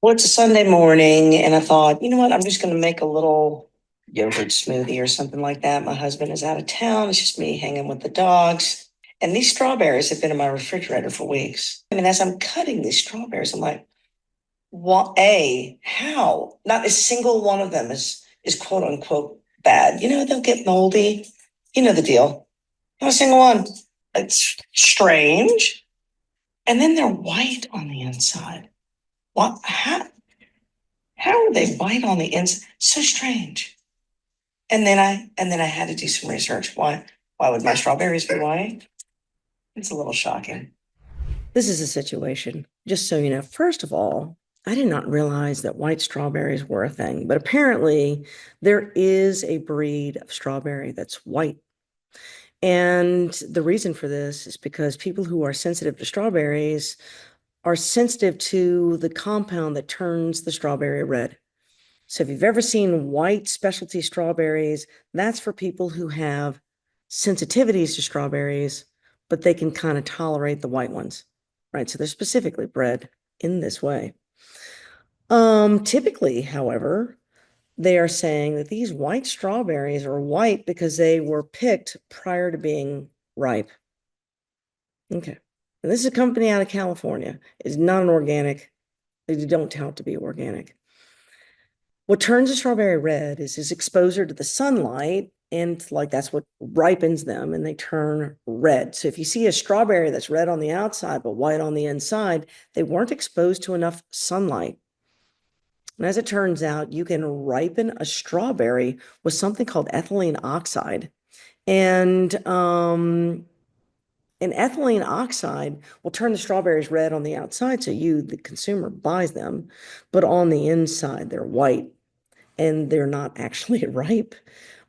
Well, it's a Sunday morning, and I thought, you know what? I'm just going to make a little yogurt smoothie or something like that. My husband is out of town. It's just me hanging with the dogs. And these strawberries have been in my refrigerator for weeks. I mean, as I'm cutting these strawberries, I'm like, what? How? Not a single one of them is quote unquote bad. They'll get moldy. You know the deal. Not a single one. It's strange. And then they're white on the inside. What? How are they white on the inside? So strange. And then I had to do some research. Why would my strawberries be white? It's a little shocking. This is a situation, just so you know. First of all, I did not realize that white strawberries were a thing, but apparently there is a breed of strawberry that's white. And the reason for this is because people who are sensitive to strawberries are sensitive to the compound that turns the strawberry red. So if you've ever seen white specialty strawberries, that's for people who have sensitivities to strawberries, but they can kind of tolerate the white ones, right? So they're specifically bred in this way. Typically, however, they are saying that these white strawberries are white because they were picked prior to being ripe. Okay. And this is a company out of California. It's not an organic. They don't tout to be organic. What turns a strawberry red is exposure to the sunlight, and like that's what ripens them and they turn red. So if you see a strawberry that's red on the outside but white on the inside, they weren't exposed to enough sunlight. And as it turns out, you can ripen a strawberry with something called ethylene oxide. And ethylene oxide will turn the strawberries red on the outside, so you, the consumer, buys them, but on the inside, they're white and they're not actually ripe.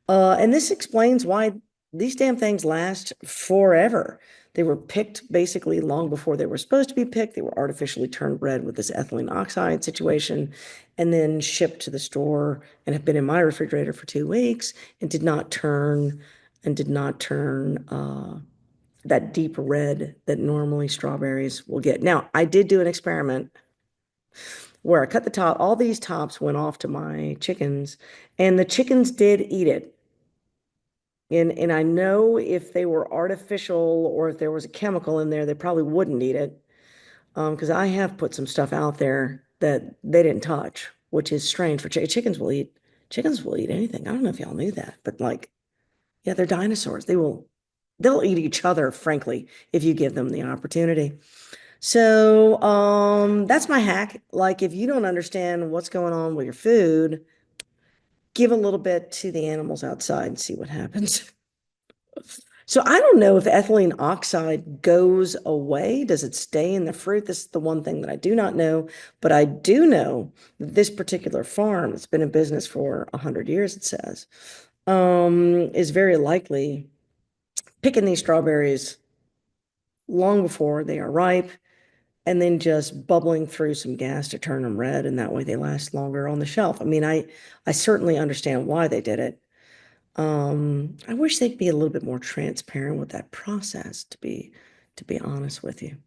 And this explains why these damn things last forever. They were picked basically long before they were supposed to be picked. They were artificially turned red with this ethylene oxide situation and then shipped to the store and have been in my refrigerator for 2 weeks and did not turn that deep red that normally strawberries will get. Now, I did do an experiment where I cut the top, all these tops went off to my chickens, and the chickens did eat it. And I know if they were artificial or if there was a chemical in there, they probably wouldn't eat it. Because I have put some stuff out there that they didn't touch, which is strange for chickens will eat anything. I don't know if y'all knew that, but like, yeah, they're dinosaurs. They'll eat each other, frankly, if you give them the opportunity. So, that's my hack. Like, if you don't understand what's going on with your food, give a little bit to the animals outside and see what happens. So I don't know if ethylene oxide goes away. Does it stay in the fruit? This is the one thing that I do not know, but I do know that this particular farm, it's been in business for 100 years, it says, is very likely picking these strawberries long before they are ripe and then just bubbling through some gas to turn them red, and that way they last longer on the shelf. I mean, I certainly understand why they did it. I wish they'd be a little bit more transparent with that process, to be honest with you.